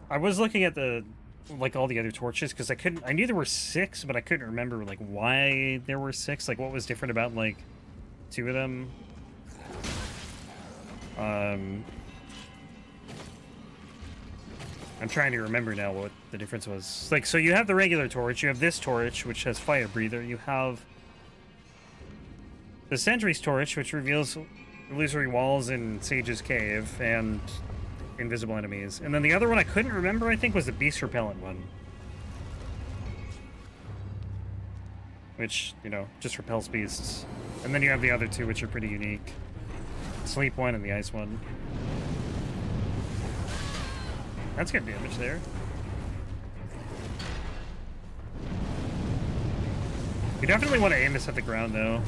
I was looking at the like all the other torches because I knew there were 6, but I couldn't remember like why there were 6. Like what was different about like 2 of them. I'm trying to remember now what the difference was. Like, so you have the regular torch, you have this torch, which has fire breather, you have the Sentry's torch, which reveals illusory walls in Sage's Cave, and invisible enemies. And then the other one I couldn't remember, I think, was the Beast Repellent one. Which, you know, just repels beasts. And then you have the other 2, which are pretty unique. Sleep one and the ice one. That's good damage there. You definitely want to aim this at the ground, though.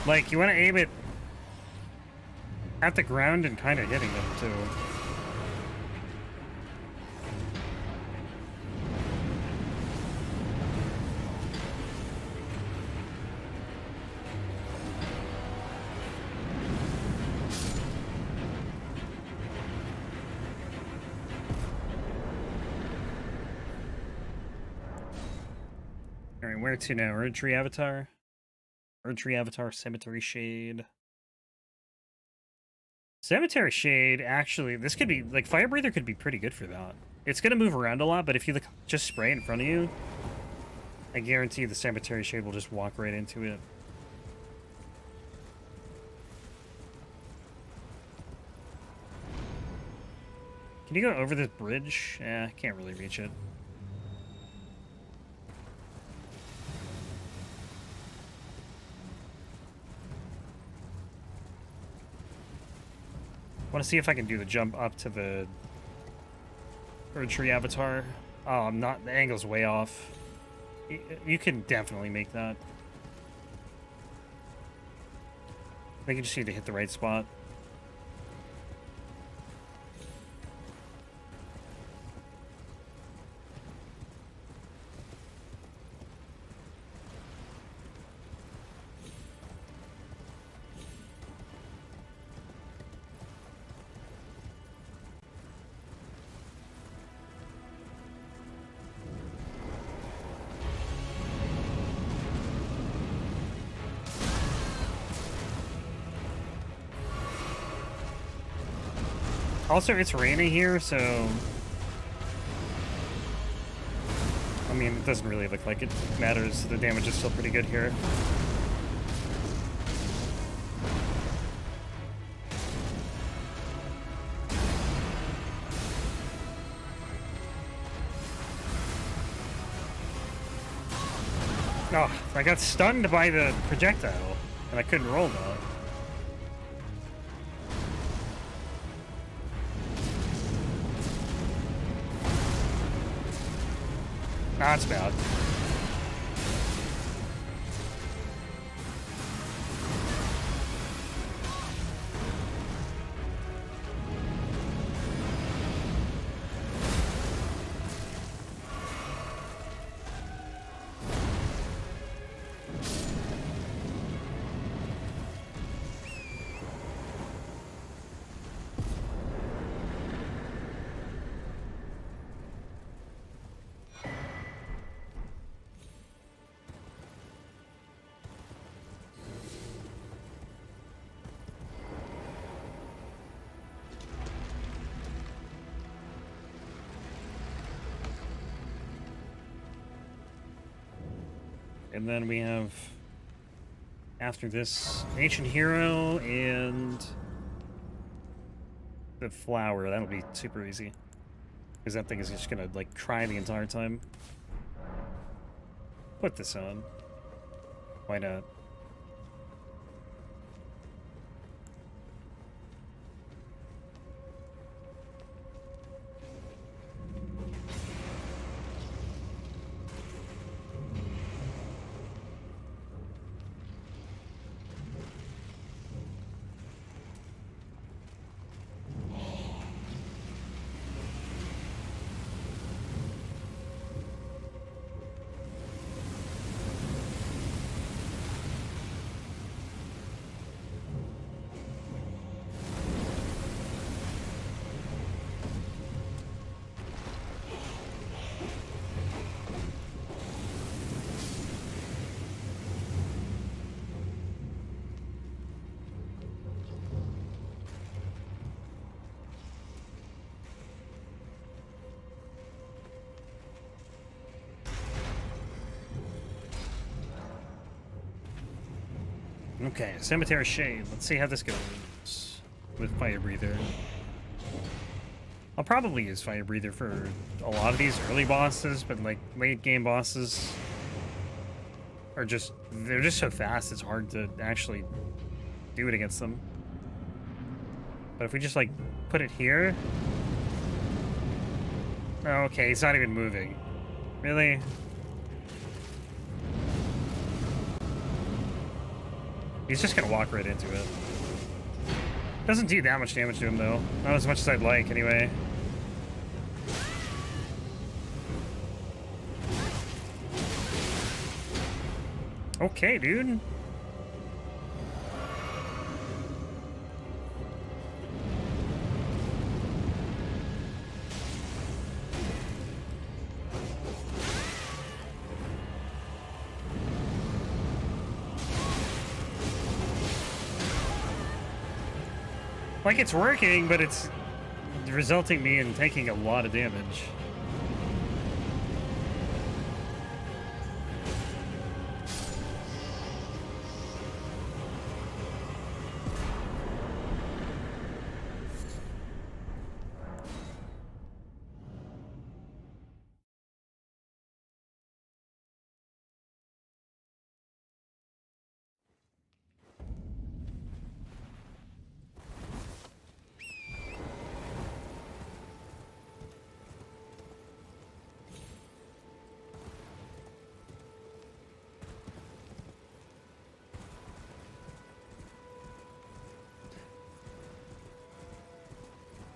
Like, you want to aim it at the ground and kind of hitting them, too. Alright, where to now? Erdtree Avatar? Erdtree Avatar, Cemetery Shade. Cemetery Shade, actually, this could be, like, Fire Breather could be pretty good for that. It's gonna move around a lot, but if you just spray in front of you, I guarantee the Cemetery Shade will just walk right into it. Can you go over this bridge? I can't really reach it. I want to see if I can do the jump up to the Erdtree Avatar. Oh, I'm not. The angle's way off. You can definitely make that. I think you just need to hit the right spot. Also, it's raining here, so... I mean, it doesn't really look like it matters. The damage is still pretty good here. Oh, I got stunned by the projectile, and I couldn't roll that. That's bad. And then we have, after this, Ancient Hero and the Flower. That'll be super easy. Because that thing is just gonna, like, cry the entire time. Put this on. Why not? Okay, Cemetery Shade. Let's see how this goes with Fire Breather. I'll probably use Fire Breather for a lot of these early bosses, but like late game bosses are just, they're just so fast it's hard to actually do it against them. But if we just like put it here. Oh, okay, he's not even moving. Really? He's just gonna walk right into it. Doesn't do that much damage to him though. Not as much as I'd like anyway. Okay, dude. Like, it's working, but it's resulting me in taking a lot of damage.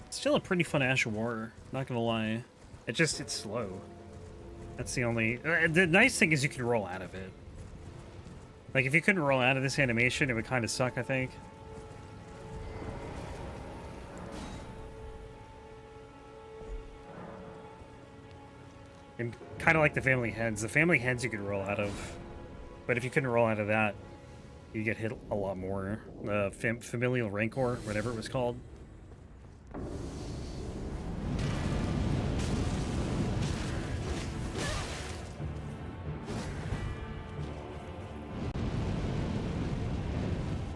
Still a pretty fun Ash of War, not gonna lie. It's slow. That's the only... the nice thing is you can roll out of it. Like, if you couldn't roll out of this animation, it would kind of suck, I think. And kind of like the family heads. The family heads you could roll out of. But if you couldn't roll out of that, you get hit a lot more. Familial Rancor, whatever it was called.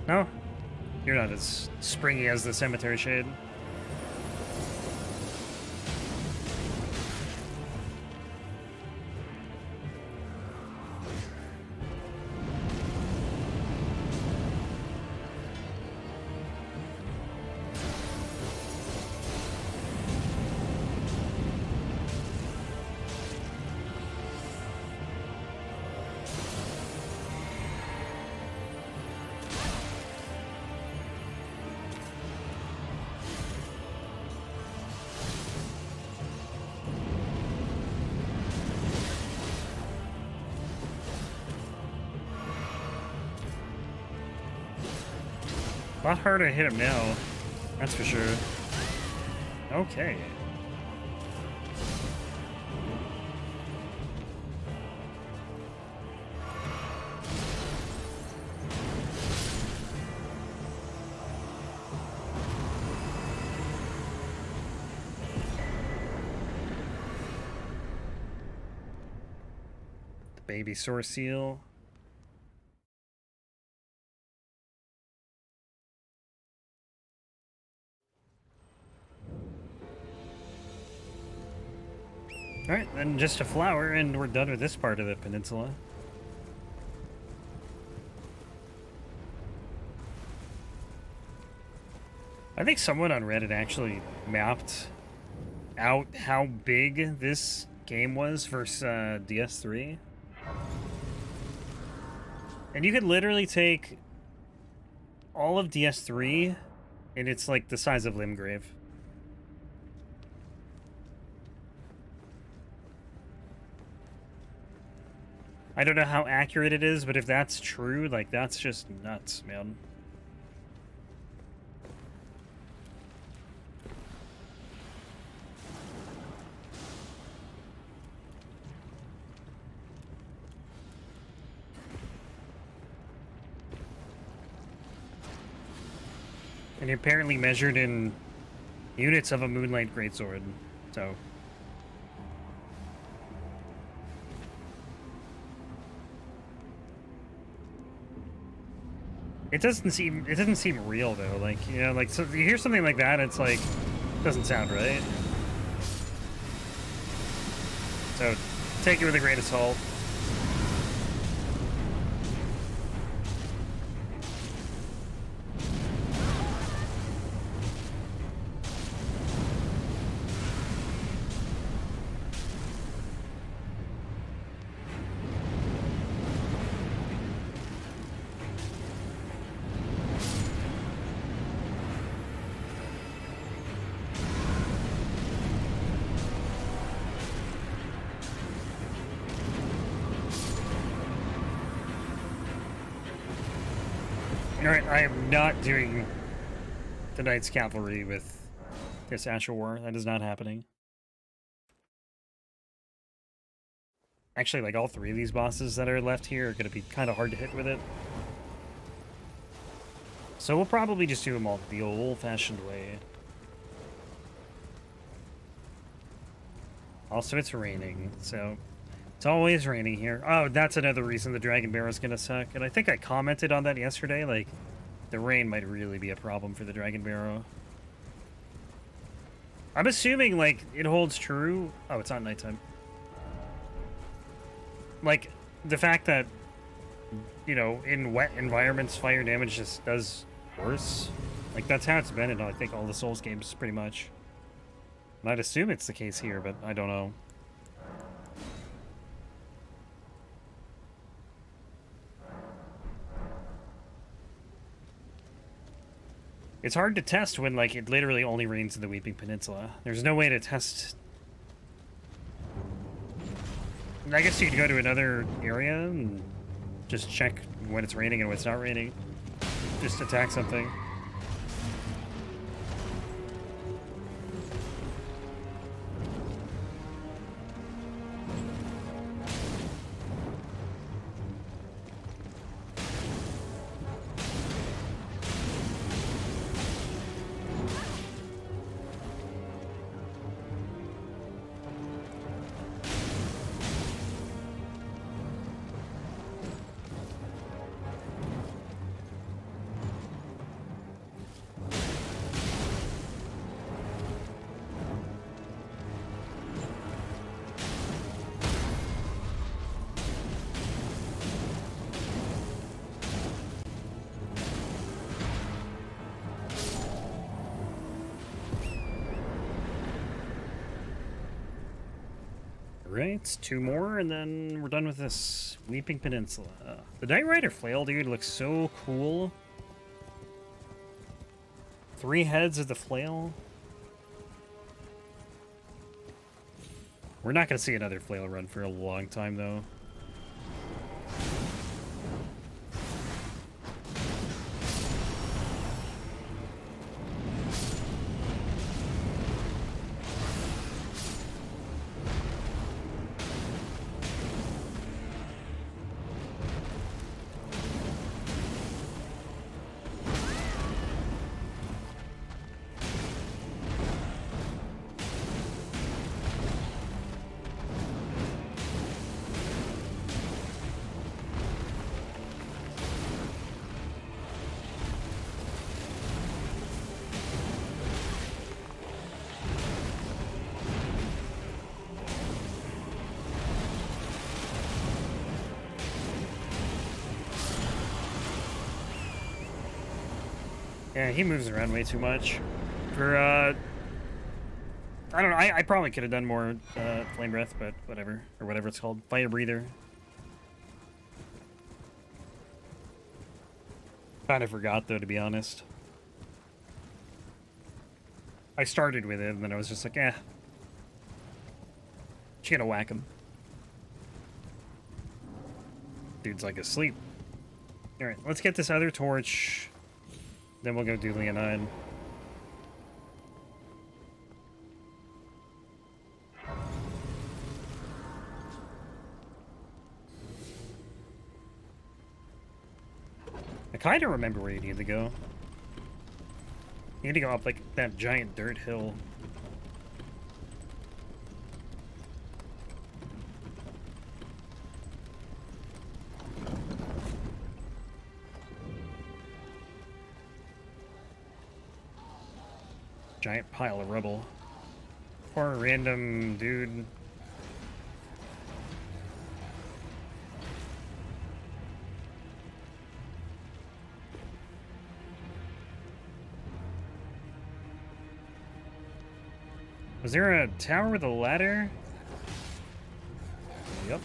No? You're not as springy as the Cemetery Shade. A lot harder to hit him now, that's for sure. Okay. The baby source seal. Alright, then just a flower, and we're done with this part of the peninsula. I think someone on Reddit actually mapped out how big this game was versus DS3. And you could literally take all of DS3, and it's like the size of Limgrave. I don't know how accurate it is, but if that's true, like, that's just nuts, man. And apparently measured in units of a Moonlight Greatsword, so... It doesn't seem real though. Like, you know, like, so you hear something like that, it's like, doesn't sound right. So take it with a grain of salt. Alright, I am not doing tonight's Cavalry with this Asher War. That is not happening. Actually, like, all three of these bosses that are left here are going to be kind of hard to hit with it. So we'll probably just do them all the old-fashioned way. Also, it's raining, so it's always raining here. Oh, that's another reason the Dragon Barrow's gonna suck. And I think I commented on that yesterday, like, the rain might really be a problem for the Dragon Barrow. I'm assuming, like, it holds true. Oh, it's not nighttime. Like, the fact that, you know, in wet environments, fire damage just does worse. Like, that's how it's been in, I think, all the Souls games, pretty much. And I'd assume it's the case here, but I don't know. It's hard to test when, like, it literally only rains in the Weeping Peninsula. There's no way to test. I guess you could go to another area and just check when it's raining and when it's not raining. Just attack something. Right, two more, and then we're done with this Weeping Peninsula. The Night Rider Flail, dude, looks so cool. 3 heads of the flail. We're not going to see another flail run for a long time, though. Yeah, he moves around way too much. For, I don't know, I probably could have done more Flame Breath, but whatever. Or whatever it's called. Fire Breather. Kind of forgot, though, to be honest. I started with it, and then I was just like, eh. Just gonna whack him. Dude's like asleep. Alright, let's get this other torch. Then we'll go do Leonine. I kind of remember where you need to go. You need to go up, like, that giant dirt hill. giant pile of rubble. Poor random dude. Was there a tower with a ladder? Yep.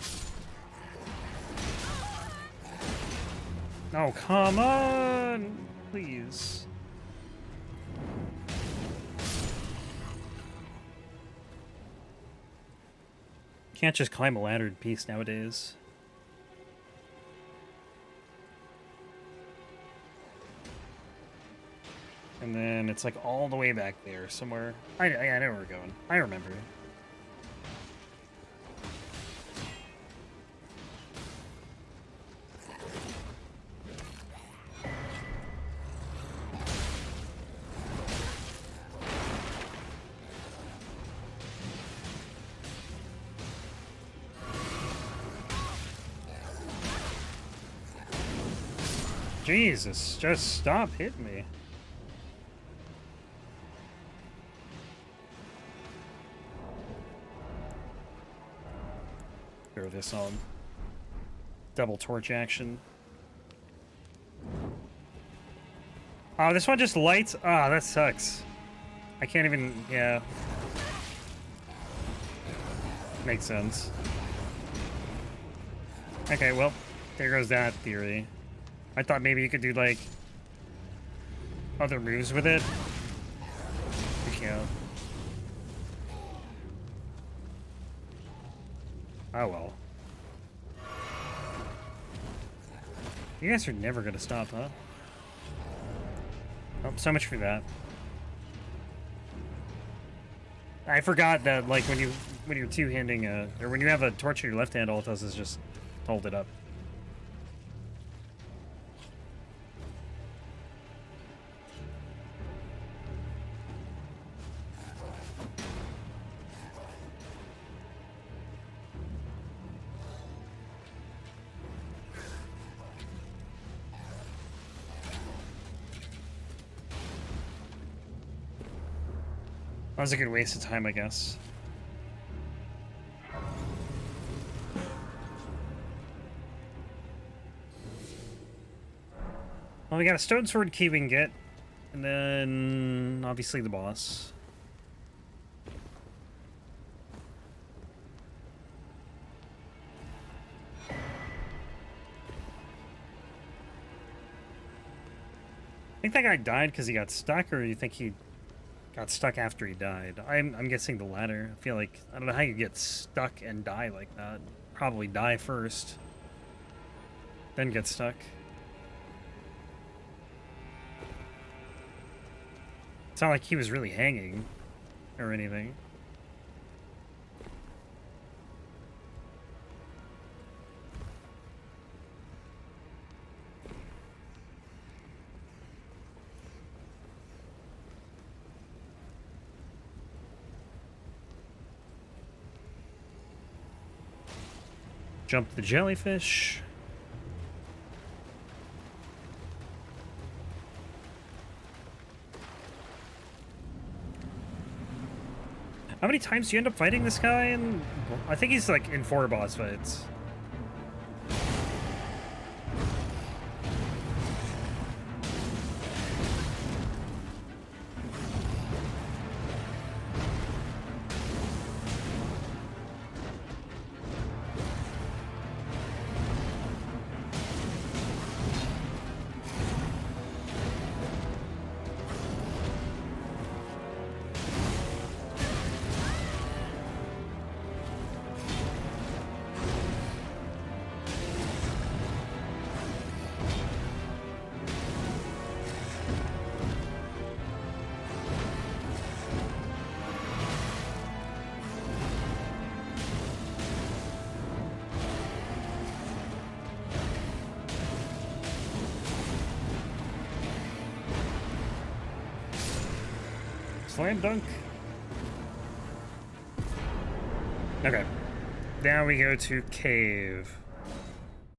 Oh, come on! Please. Can't just climb a ladder in peace nowadays. And then it's like all the way back there somewhere. I know where we're going. I remember. Jesus, just stop hitting me. Throw this on. Double torch action. Oh, this one just lights? Ah, oh, that sucks. I can't even, yeah. Makes sense. Okay, well, there goes that theory. I thought maybe you could do, like, other moves with it. You can't. Oh, well. You guys are never gonna stop, huh? Oh, so much for that. I forgot that, like, when you're two-handing or when you have a torch in your left hand, all it does is just hold it up. That was a good waste of time, I guess. Well, we got a stone sword key we can get, and then obviously the boss. I think that guy died because he got stuck, or do you think he got stuck after he died? I'm guessing the latter. I feel like, I don't know how you get stuck and die like that. Probably die first, then get stuck. It's not like he was really hanging or anything. Jump the jellyfish. How many times do you end up fighting this guy? And I think he's like in 4 boss fights. Slam dunk. Okay. Now we go to cave.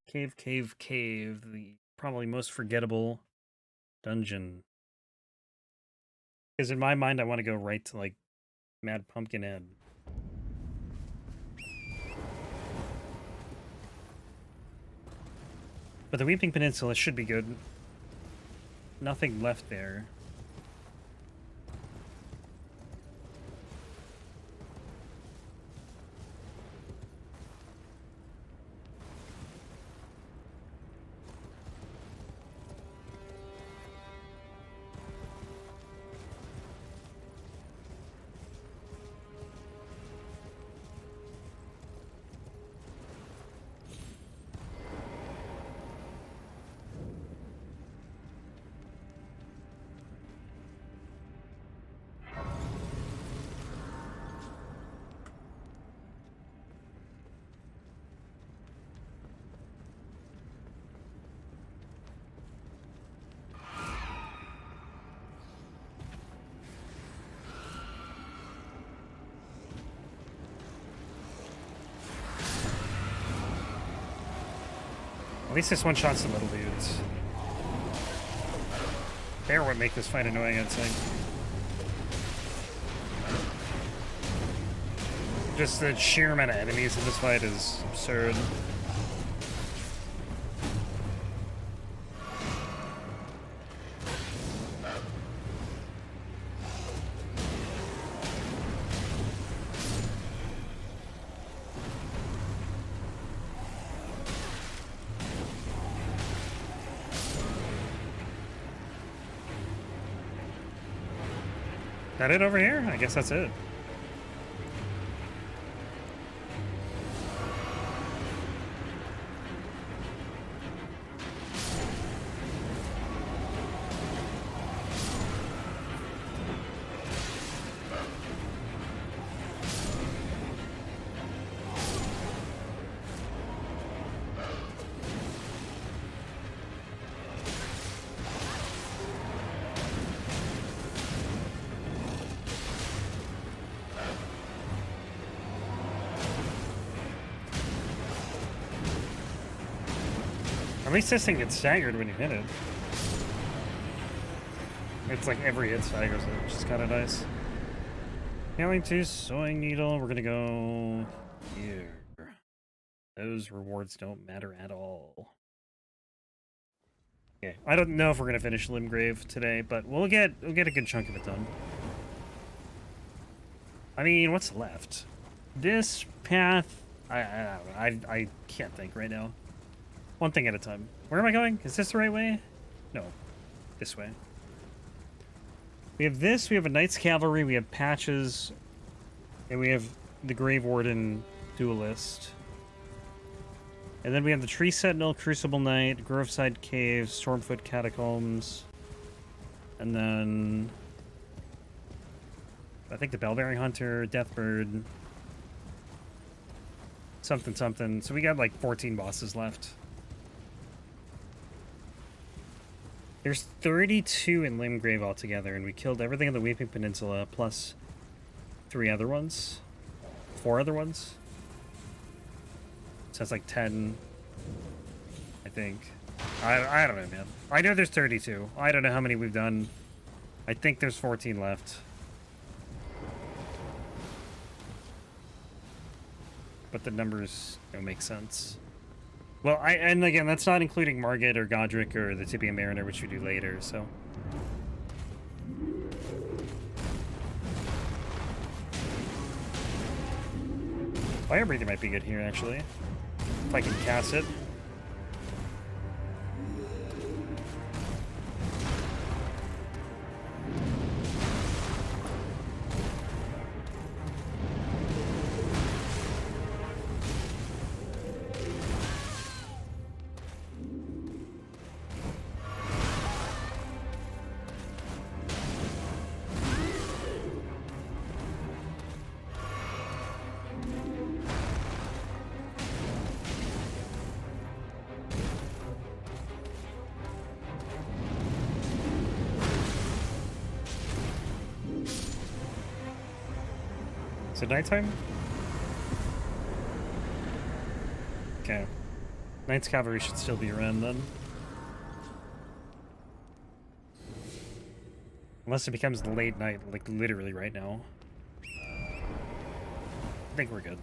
Cave. The probably most forgettable dungeon Because in my mind, I want to go right to, like, Mad Pumpkinhead. But the Weeping Peninsula should be good. Nothing left there. At least this one-shots the little dudes. They're what make this fight annoying, I'd say. Just the sheer amount of enemies in this fight is absurd. That it over here? I guess that's it. At least this thing gets staggered when you hit it. It's like every hit staggers it, which is kind of nice. Going to Sewing Needle, we're gonna go here. Those rewards don't matter at all. Okay, I don't know if we're gonna finish Limgrave today, but we'll get a good chunk of it done. I mean, what's left? This path, I can't think right now. One thing at a time. Where am I going? Is this the right way? No. This way. We have this, we have a Knight's Cavalry, we have Patches, and we have the Grave Warden Duelist. And then we have the Tree Sentinel, Crucible Knight, Groveside Cave, Stormfoot Catacombs, and then I think the Bellbearing Hunter, Deathbird, something something. So we got like 14 bosses left. There's 32 in Limgrave altogether, and we killed everything on the Weeping Peninsula, plus 4 other ones. So that's like 10, I think. I don't know, man. I know there's 32. I don't know how many we've done. I think there's 14 left. But the numbers don't make sense. Well, and again, that's not including Margit or Godric or the Tibian Mariner, which we do later, so. Fire Breather might be good here, actually. If I can cast it. Is it nighttime? Okay. Knight's Cavalry should still be around then. Unless it becomes late night, like literally right now. I think we're good.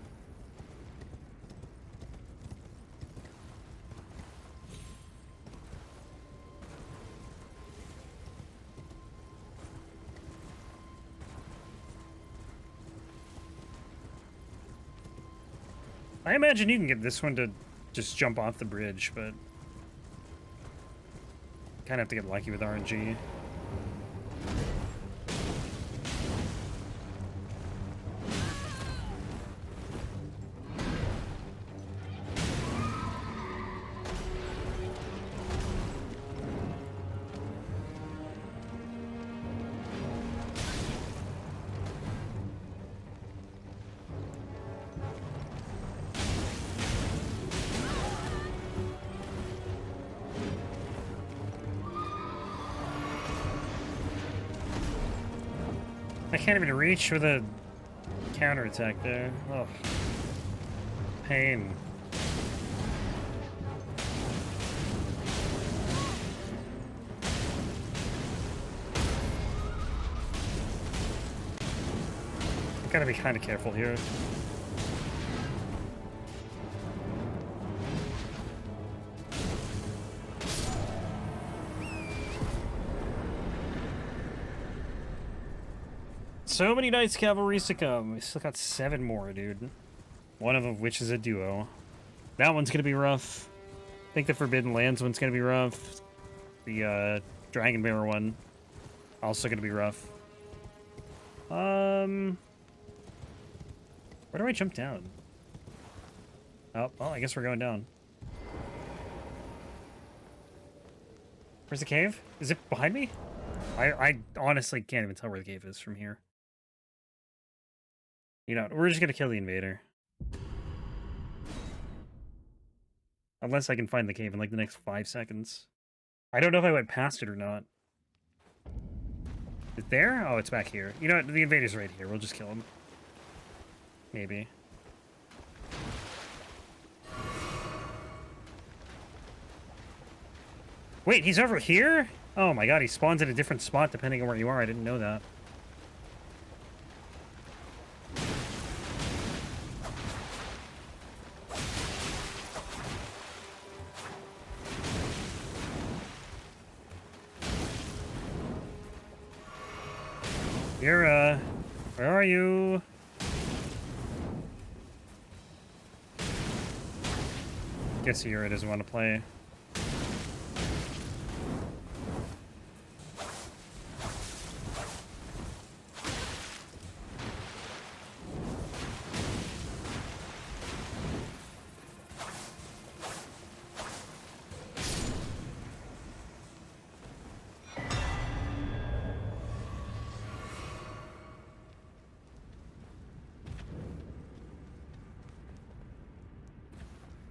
I imagine you can get this one to just jump off the bridge, but kind of have to get lucky with RNG. I can't even reach with a counterattack there. Oh. Pain. Gotta be kind of careful here. So many Knights Cavalry to come. We still got 7 more, dude. One of which is a duo. That one's gonna be rough. I think the Forbidden Lands one's gonna be rough. The Dragonbearer one also gonna be rough. Where do I jump down? Oh, well, I guess we're going down. Where's the cave? Is it behind me? I honestly can't even tell where the cave is from here. You know, we're just gonna kill the invader. Unless I can find the cave in like the next 5 seconds. I don't know if I went past it or not. Is it there? Oh, it's back here. You know what? The invader's right here. We'll just kill him. Maybe. Wait, he's over here? Oh my god, he spawns at a different spot depending on where you are. I didn't know that. Yura, where are you? Guess Yura doesn't want to play.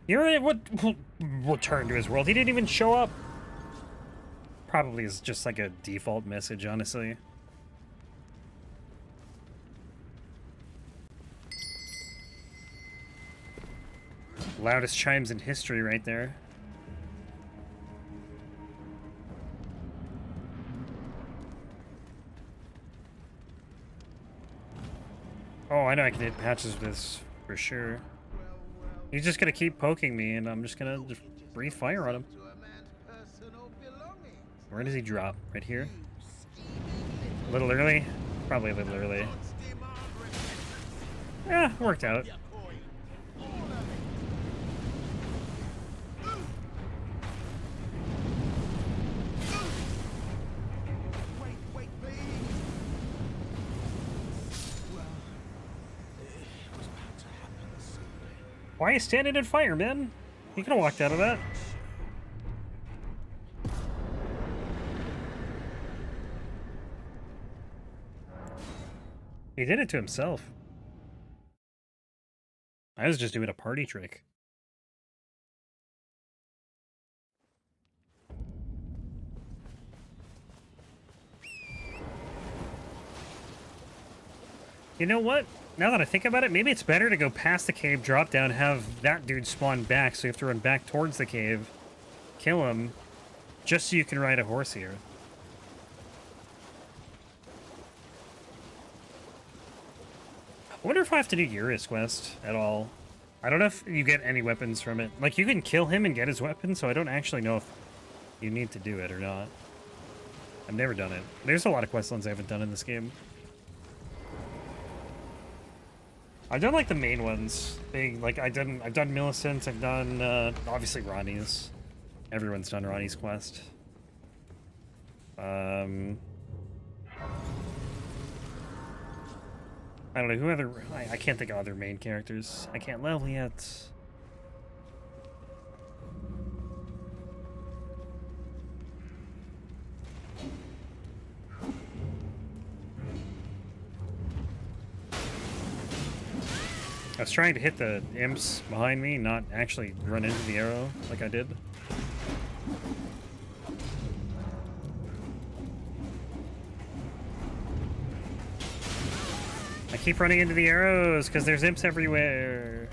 You're what turned to his world? He didn't even show up. Probably is just like a default message, honestly. Loudest chimes in history right there. Oh, I know I can hit patches with this for sure. He's just gonna keep poking me, and I'm just gonna breathe fire on him. Where does he drop? Right here? A little early? Probably a little early. Yeah, worked out. Why are you standing in fire, man? You could have walked out of that. He did it to himself. I was just doing a party trick. You know what? Now that I think about it, maybe it's better to go past the cave, drop down, have that dude spawn back, so you have to run back towards the cave, kill him, just so you can ride a horse here. I wonder if I have to do Uri's quest at all. I don't know if you get any weapons from it. Like, you can kill him and get his weapon, so I don't actually know if you need to do it or not. I've never done it. There's a lot of quest lines I haven't done in this game. I've done, like, the main ones. I've done Millicent's, I've done, obviously Ronnie's. Everyone's done Ronnie's quest. I don't know, who other... I can't think of other main characters. I can't level yet. I was trying to hit the imps behind me, not actually run into the arrow like I did. I keep running into the arrows because there's imps everywhere.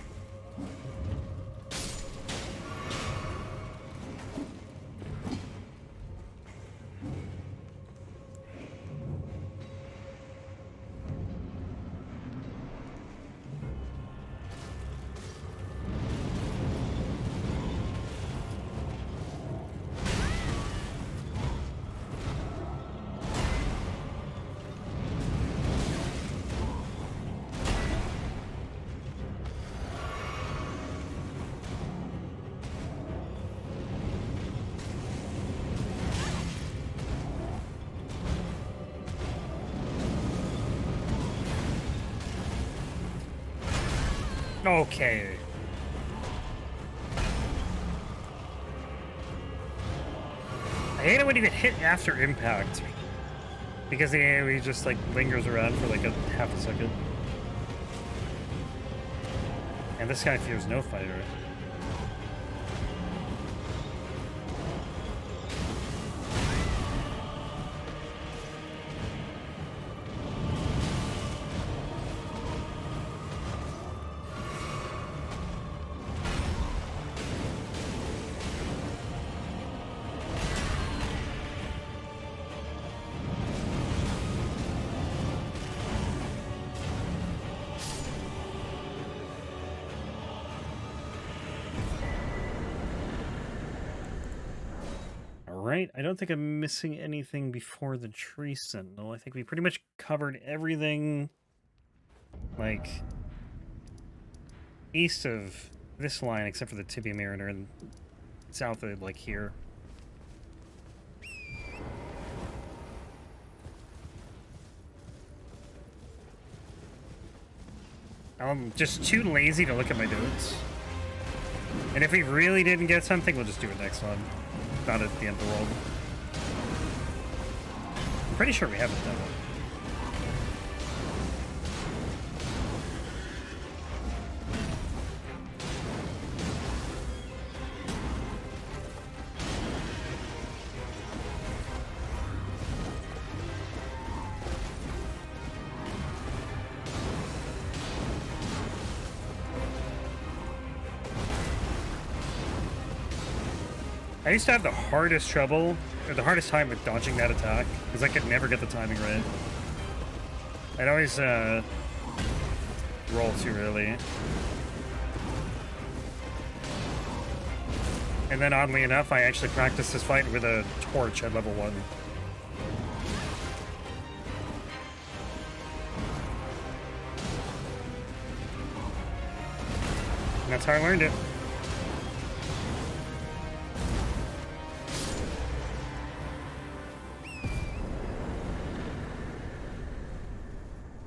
Okay. I hate it when you get hit after impact. Because the AoE just like lingers around for like a half a second. And this guy fears no fighter. Right, I don't think I'm missing anything before the Tree Sentinel. I think we pretty much covered everything, like, east of this line, except for the Tibia Mariner, and south of, like, here. I'm just too lazy to look at my notes. And if we really didn't get something, we'll just do it next one. Not at the end of the world. I'm pretty sure we haven't done it. I used to have the hardest trouble, or the hardest time with dodging that attack, because I could never get the timing right. I'd always roll too early. And then oddly enough, I actually practiced this fight with a torch at level 1. And that's how I learned it.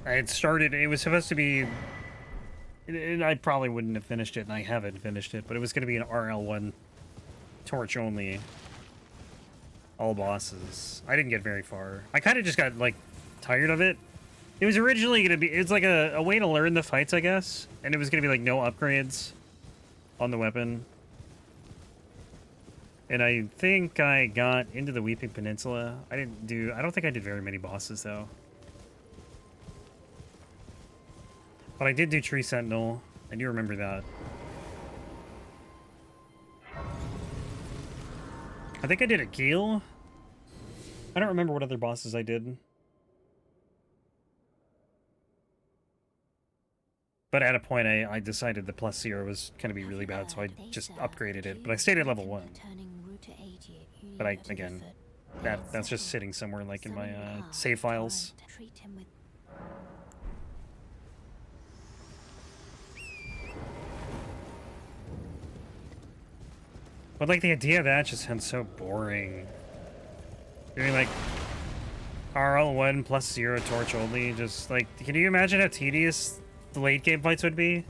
I had started, it was supposed to be, I probably wouldn't have finished it, and I haven't finished it, but it was going to be an RL1 torch only, all bosses. I didn't get very far. I kind of just got, like, tired of it. It was originally going to be, it's like a way to learn the fights, I guess, and it was going to be, like, no upgrades on the weapon. And I think I got into the Weeping Peninsula. I don't think I did very many bosses, though. But I did do Tree Sentinel. I do remember that. I think I did a Gale. I don't remember what other bosses I did. But at a point, I decided the +0 was going to be really bad, so I just upgraded it. But I stayed at level 1. But again, that's just sitting somewhere like in my save files. But like the idea of that just sounds so boring. Doing like RL1 +0 torch only, just like, can you imagine how tedious the late game fights would be?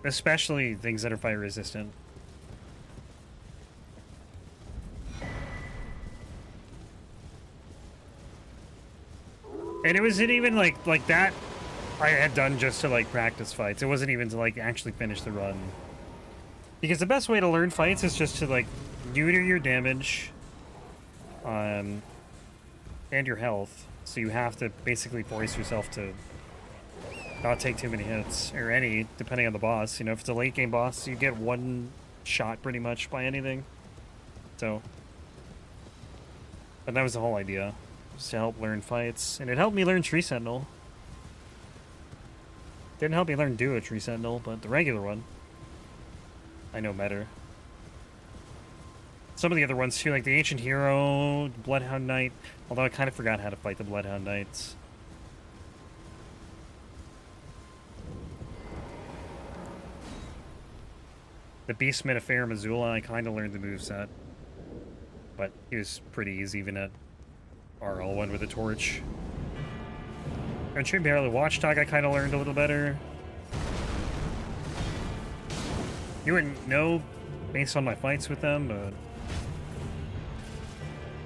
Especially things that are fire resistant. And it wasn't even like that I had done just to like practice fights. It wasn't even to like actually finish the run. Because the best way to learn fights is just to like neuter your damage and your health. So you have to basically force yourself to not take too many hits, or any, depending on the boss. You know, if it's a late game boss, you get one shot pretty much by anything. So, but that was the whole idea, just to help learn fights. And it helped me learn Tree Sentinel. Didn't help me learn Duo Tree Sentinel, but the regular one, I know better. Some of the other ones too, like the Ancient Hero, Bloodhound Knight, although I kind of forgot how to fight the Bloodhound Knights. The Beastman of Farum Azula, I kind of learned the moveset. But he was pretty easy even at RL1 with a torch. Erdtree Barely Watchdog, I kind of learned a little better. You wouldn't know based on my fights with them, but...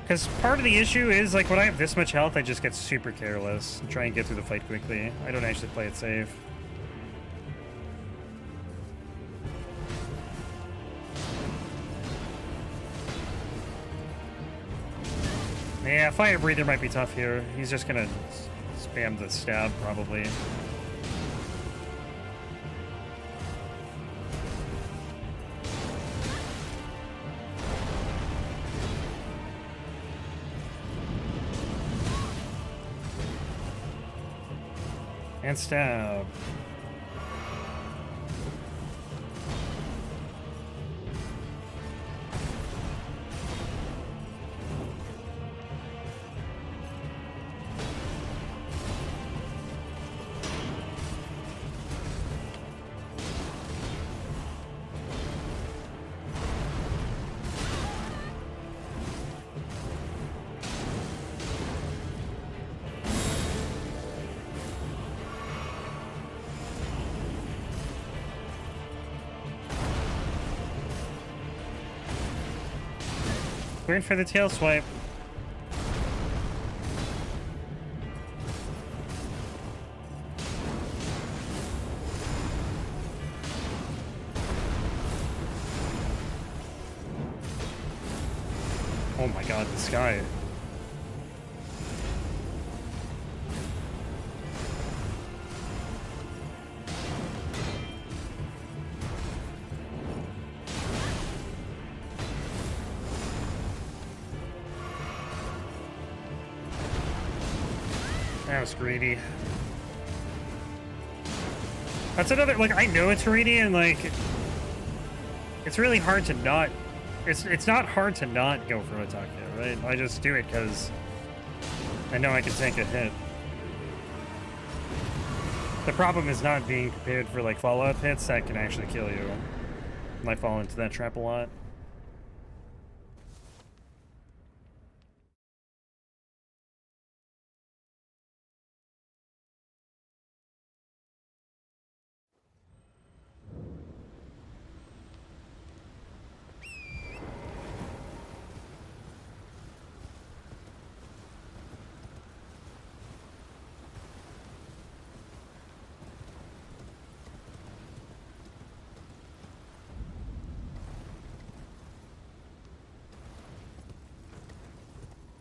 Because part of the issue is, like, when I have this much health, I just get super careless and try and get through the fight quickly. I don't actually play it safe. Yeah, Fire Breather might be tough here. He's just gonna spam the stab, probably. And stab. We're in for the tail swipe. Oh my god, this guy. That was greedy. That's another, like, I know it's greedy, and like, it's really hard to not, it's not hard to not go for attack there, right? I just do it because I know I can take a hit. The problem is not being prepared for like follow-up hits that can actually kill you. And I fall into that trap a lot.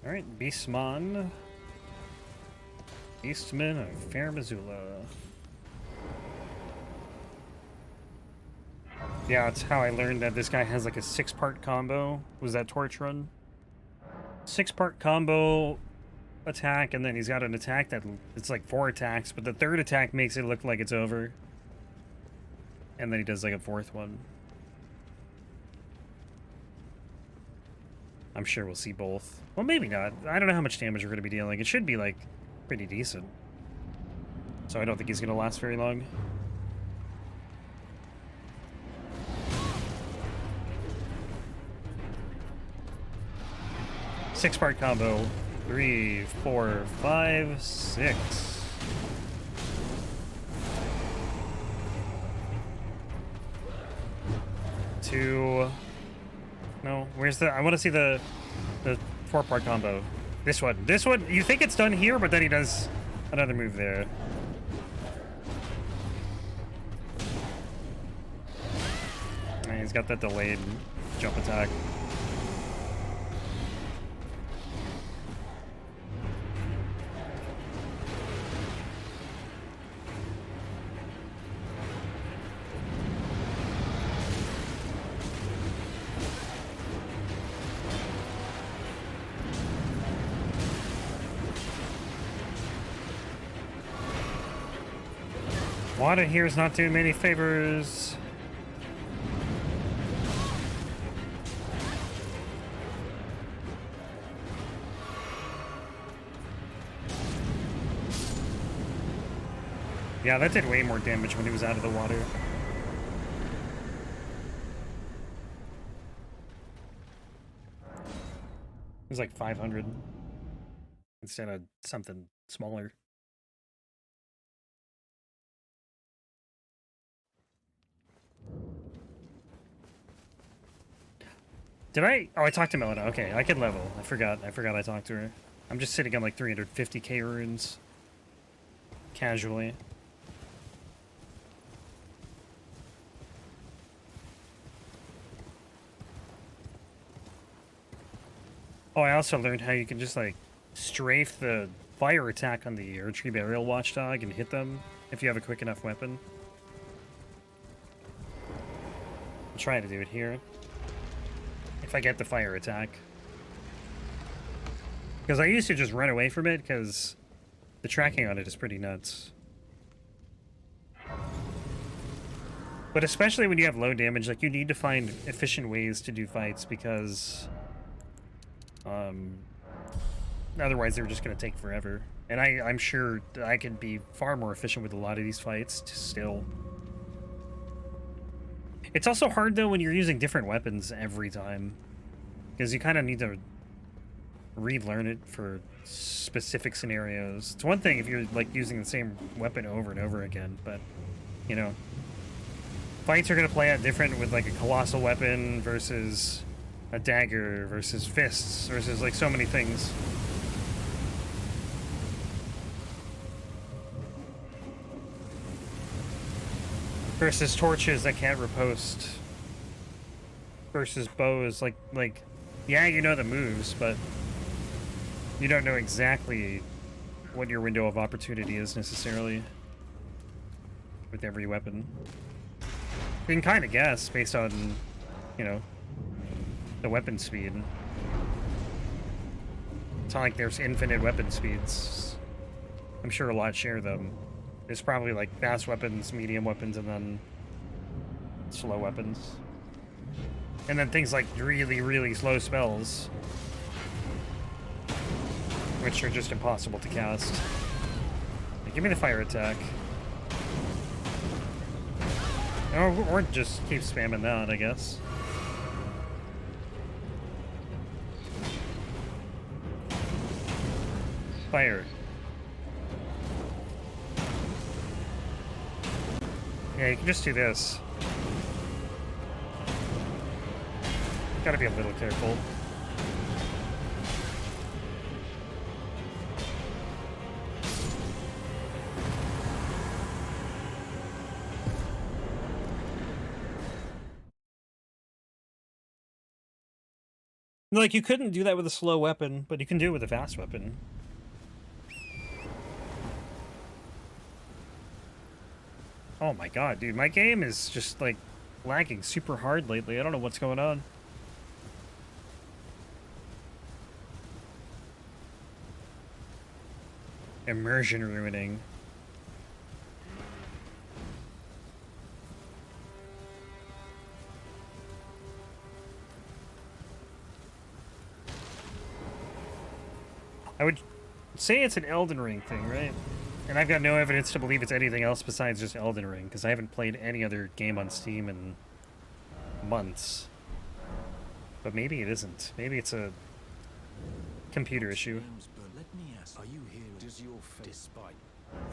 Alright, Beastman. Beastman of Farum Azula. Yeah, that's how I learned that this guy has like a 6-part combo. Was that torch run? 6-part combo attack, and then he's got an attack that it's like 4 attacks, but the 3rd attack makes it look like it's over. And then he does like a 4th one. I'm sure we'll see both. Well, maybe not. I don't know how much damage we're going to be dealing. It should be like pretty decent. So I don't think he's going to last very long. Six-part combo. 3, 4, 5, 6. Two. No, where's the? I want to see the 4-part combo. This one. This one. You think it's done here, but then he does another move there. And he's got that delayed jump attack. Water here is not doing many favors. Yeah, that did way more damage when he was out of the water. It was like 500 instead of something smaller. Did I? Oh, I talked to Melina. Okay, I can level. I forgot I talked to her. I'm just sitting on like 350k runes. Casually. Oh, I also learned how you can just like strafe the fire attack on the Erdtree Burial Watchdog and hit them if you have a quick enough weapon. I'll try to do it here. If I get the fire attack. Because I used to just run away from it because the tracking on it is pretty nuts. But especially when you have low damage, like you need to find efficient ways to do fights because otherwise they're just going to take forever. And I'm sure I could be far more efficient with a lot of these fights still. It's also hard, though, when you're using different weapons every time. Because you kind of need to relearn it for specific scenarios. It's one thing if you're, like, using the same weapon over and over again, but, you know. Fights are going to play out different with, like, a colossal weapon versus a dagger versus fists versus, like, so many things. Versus torches that can't riposte. Versus bows, like, yeah, you know the moves, but you don't know exactly what your window of opportunity is necessarily with every weapon. You can kind of guess based on, you know, the weapon speed. It's not like there's infinite weapon speeds. I'm sure a lot share them. There's probably like fast weapons, medium weapons, and then slow weapons. And then things like really, really slow spells, which are just impossible to cast. Like, give me the fire attack. Or just keep spamming that, I guess. Fire. Yeah, you can just do this. Gotta be a little careful. Like, you couldn't do that with a slow weapon, but you can do it with a fast weapon. Oh my god, dude, my game is just, like, lagging super hard lately. I don't know what's going on. Immersion ruining. I would say it's an Elden Ring thing, right? And I've got no evidence to believe it's anything else besides just Elden Ring, because I haven't played any other game on Steam in months. But maybe it isn't. Maybe it's a computer issue. Let me ask, are you here? Does your face despite?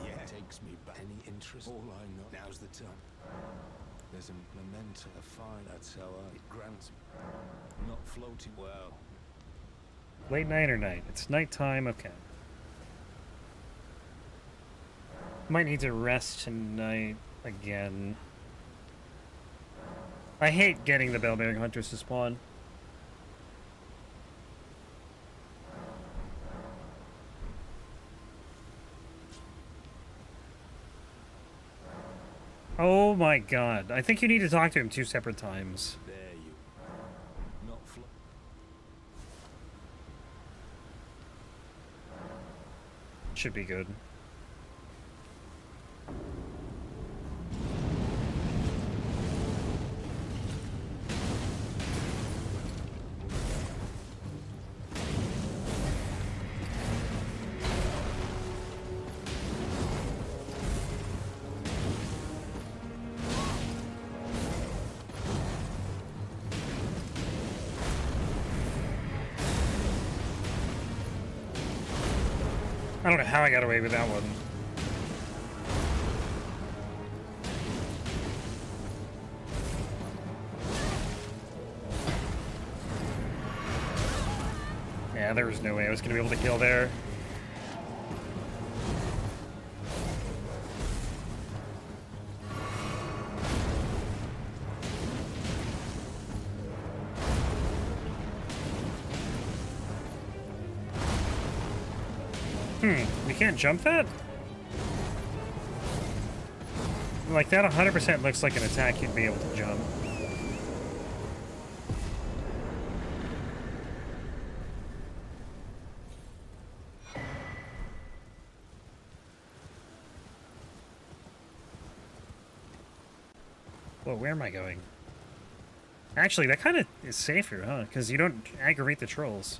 Yeah, takes me back. Any interest? All I know. Now's the time. There's a memento, a fine. That's how it grants. Not floating well. Late night or night? It's nighttime. Okay. Might need to rest tonight again. I hate getting the Bell-bearing Hunters to spawn. Oh my god. I think you need to talk to him 2 separate times. There you. Not Should be good. I don't know how I got away with that one. Yeah, there was no way I was going to be able to kill there. You can't jump that? Like, that 100% looks like an attack you'd be able to jump. Whoa, where am I going? Actually, that kind of is safer, huh? Because you don't aggravate the trolls.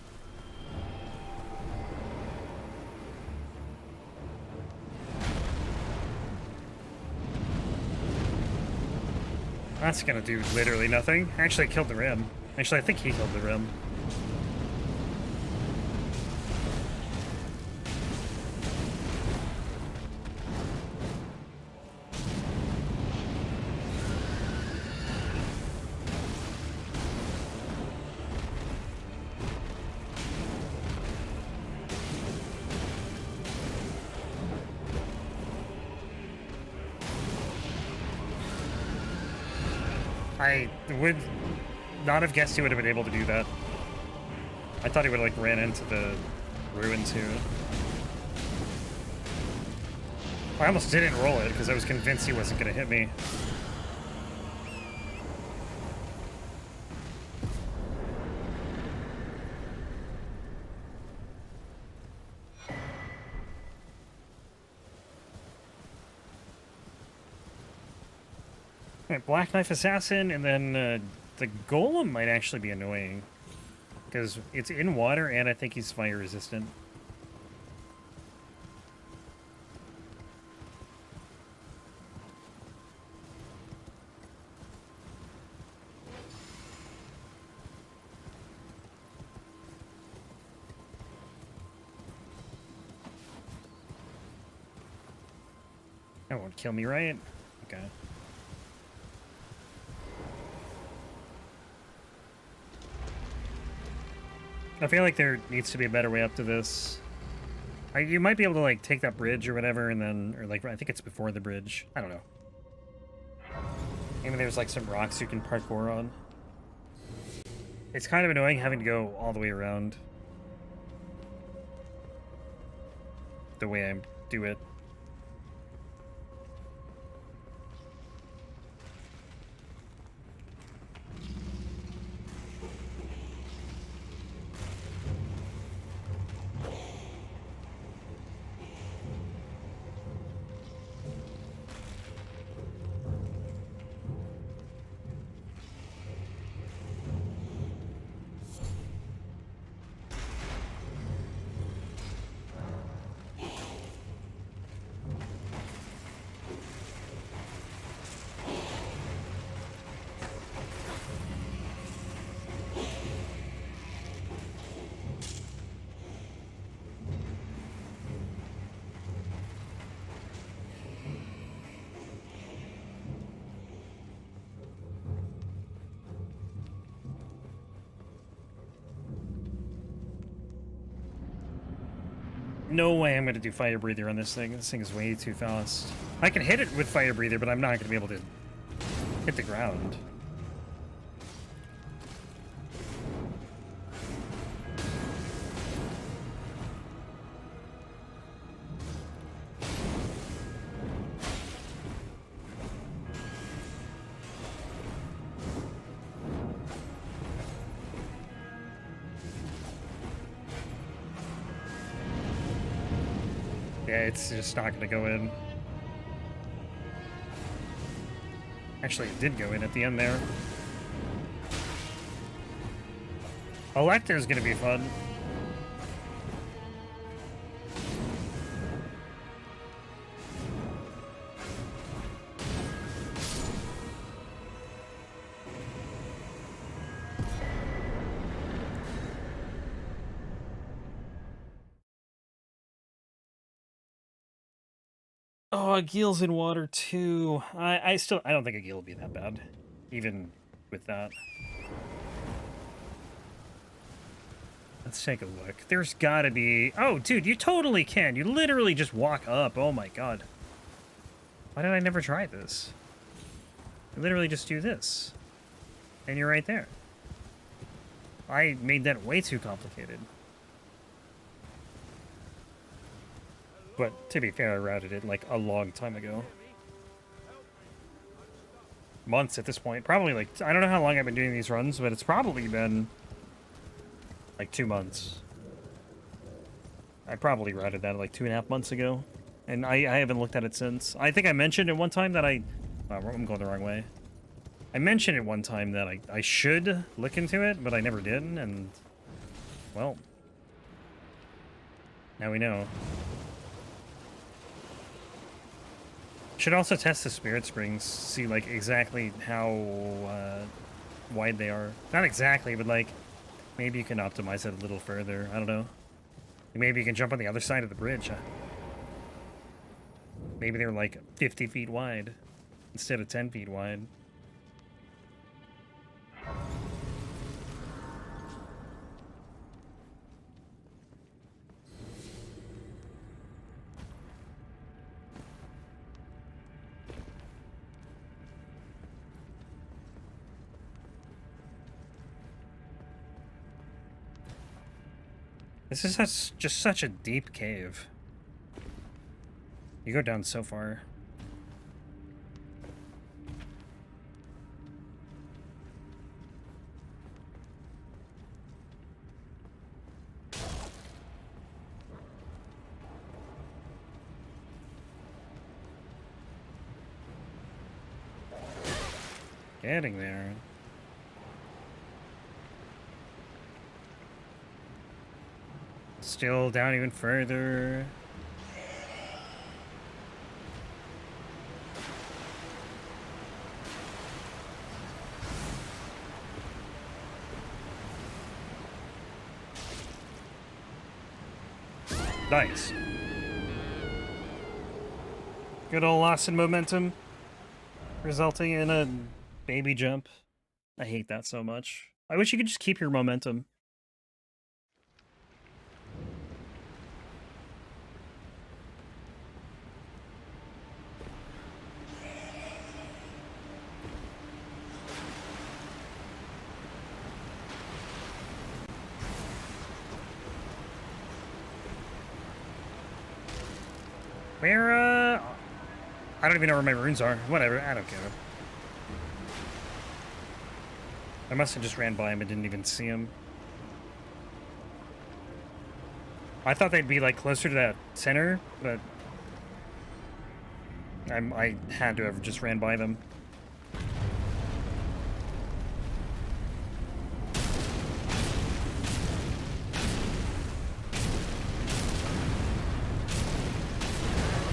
That's gonna do literally nothing. Actually, I killed the rim. Actually, I think he killed the rim. I would not have guessed he would have been able to do that. I thought he would have, like, ran into the ruin too. I almost didn't roll it because I was convinced he wasn't going to hit me. Right, Black Knife Assassin, and then the Golem might actually be annoying. Because it's in water, and I think he's fire resistant. That won't kill me, right? Okay. I feel like there needs to be a better way up to this. You might be able to, like, take that bridge or whatever, and then, or, like, I think it's before the bridge. I don't know. Maybe there's, like, some rocks you can parkour on. It's kind of annoying having to go all the way around the way I do it. No way I'm going to do Fire Breather on this thing. This thing is way too fast. I can hit it with Fire Breather, but I'm not going to be able to hit the ground. Yeah, it's just not going to go in. Actually, it did go in at the end there. Elector is going to be fun. Oh, a Geel's in water too. I don't think a Geel will be that bad, even with that. Let's take a look. There's gotta be... Oh, dude, you totally can. You literally just walk up. Oh my god. Why did I never try this? You literally just do this. And you're right there. I made that way too complicated. But to be fair, I routed it like a long time ago. Months at this point. Probably like... I don't know how long I've been doing these runs, but it's probably been... like 2 months. I probably routed that like 2.5 months ago. And I haven't looked at it since. I think I mentioned at one time that I'm going the wrong way. I mentioned at one time that I should look into it, but I never did, and... well... now we know. Should also test the Spirit Springs, see like exactly how wide they are. Not exactly, but like... maybe you can optimize it a little further. I don't know. Maybe you can jump on the other side of the bridge. Maybe they're like 50 feet wide instead of 10 feet wide. This is just such a deep cave. You go down so far. Getting there. Still down even further. Nice. Good old loss in momentum, resulting in a baby jump. I hate that so much. I wish you could just keep your momentum. Where, I don't even know where my runes are. Whatever, I don't care. I must have just ran by him and didn't even see him. I thought they'd be, like, closer to that center, but... I had to have just ran by them.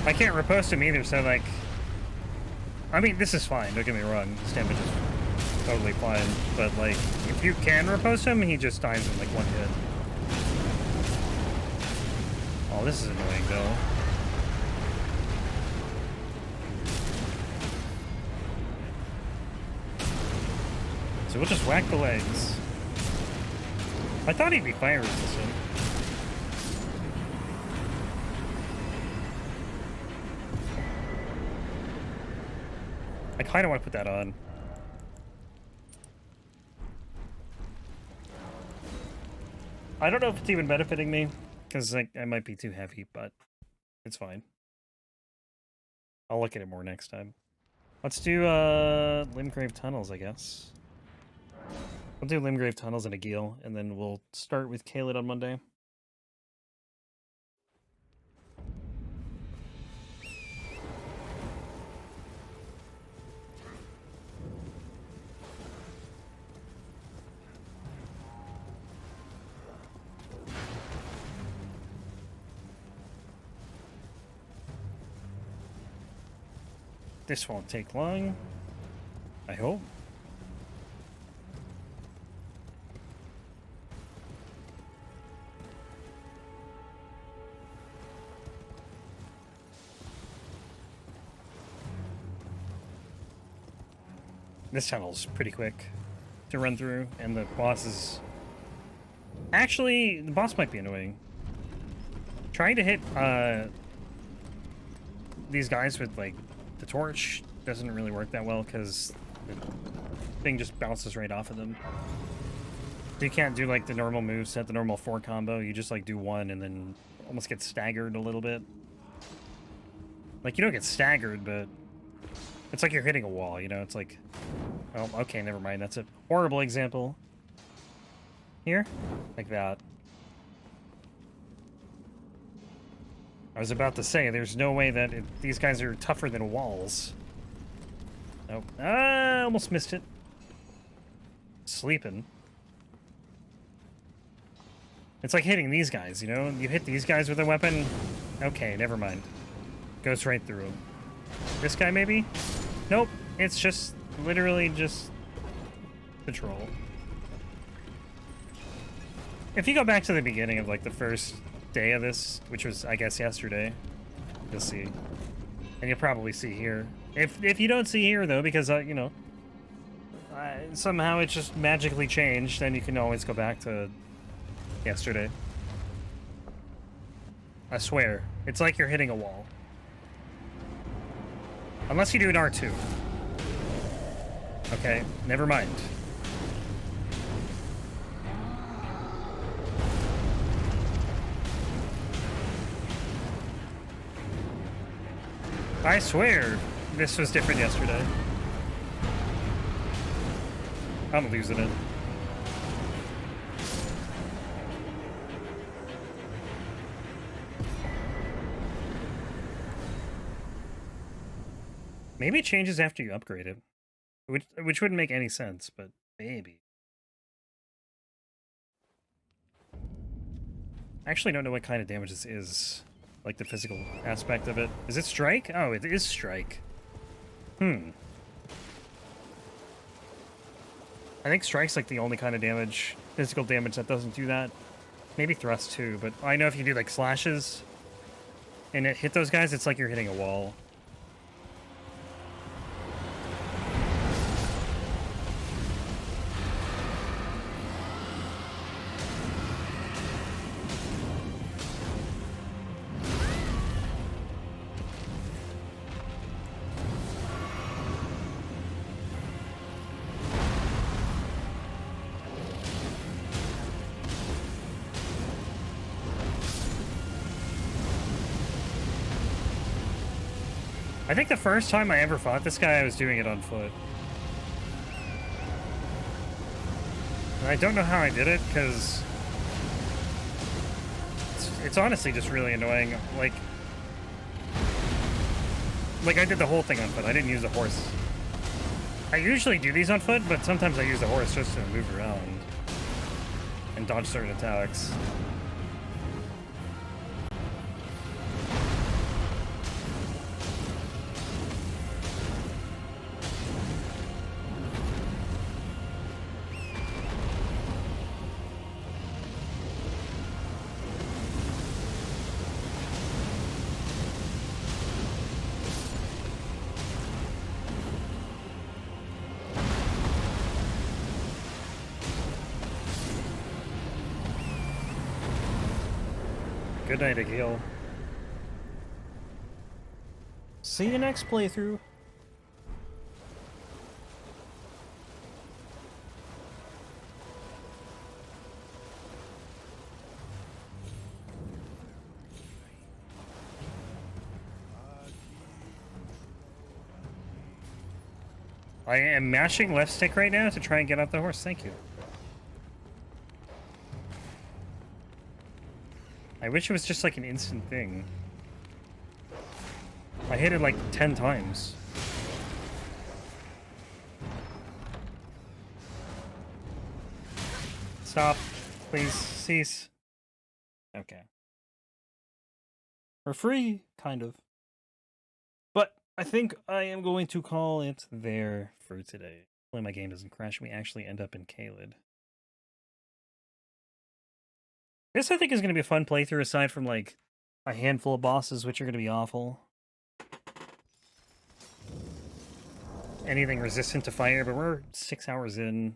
I can't riposte him either, so like... I mean, this is fine, don't get me wrong. This damage is totally fine. But like, if you can riposte him, he just dies in like one hit. Oh, this is annoying though. So we'll just whack the legs. I thought he'd be fire resistant. I kind of want to put that on. I don't know if it's even benefiting me, because like, I might be too heavy, but it's fine. I'll look at it more next time. Let's do Limgrave Tunnels, I guess. We'll do Limgrave Tunnels and a Geel, and then we'll start with Caelid on Monday. This won't take long, I hope. This tunnel's pretty quick to run through, and the boss is... Actually, the boss might be annoying. Trying to hit these guys with, like, the torch doesn't really work that well, because the thing just bounces right off of them. You can't do, like, the normal moveset, the normal 4 combo. You just, like, do one and then almost get staggered a little bit. Like, you don't get staggered, but it's like you're hitting a wall, you know? It's like... Oh, okay, never mind. That's a horrible example. Here? Like that. I was about to say, there's no way that these guys are tougher than walls. Nope. Ah, almost missed it. Sleeping. It's like hitting these guys, you know? You hit these guys with a weapon. Okay, never mind. Goes right through them. This guy, maybe? Nope. It's just literally just patrol. If you go back to the beginning of, like, the first day of this, which was, I guess, yesterday, you'll see. And you'll probably see here. If you don't see here, though, because, you know, somehow it just magically changed, then you can always go back to yesterday. I swear. It's like you're hitting a wall. Unless you do an R2. Okay, never mind. I swear this was different yesterday. I'm losing it. Maybe it changes after you upgrade it. Which wouldn't make any sense, but maybe. I actually don't know what kind of damage this is. Like the physical aspect of it. Is it strike? Oh, it is strike. I think strike's like the only kind of damage, physical damage that doesn't do that. Maybe thrust too, but I know if you do like slashes and it hit those guys, it's like you're hitting a wall. I think the first time I ever fought this guy, I was doing it on foot. And I don't know how I did it, because it's honestly just really annoying. Like I did the whole thing on foot. I didn't use the horse. I usually do these on foot, but sometimes I use the horse just to move around and dodge certain attacks. Good night, Agil. See you next playthrough. I am mashing left stick right now to try and get off the horse. Thank you. I wish it was just like an instant thing. I hit it like 10 times. Stop. Please cease. Okay. For free, kind of. But I think I am going to call it there for today. Hopefully my game doesn't crash and we actually end up in Caelid. This I think is going to be a fun playthrough aside from like a handful of bosses which are going to be awful. Anything resistant to fire, but we're 6 hours in.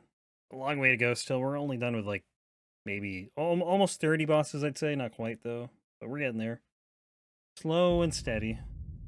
A long way to go still. We're only done with like maybe almost 30 bosses, I'd say. Not quite though, but we're getting there. Slow and steady.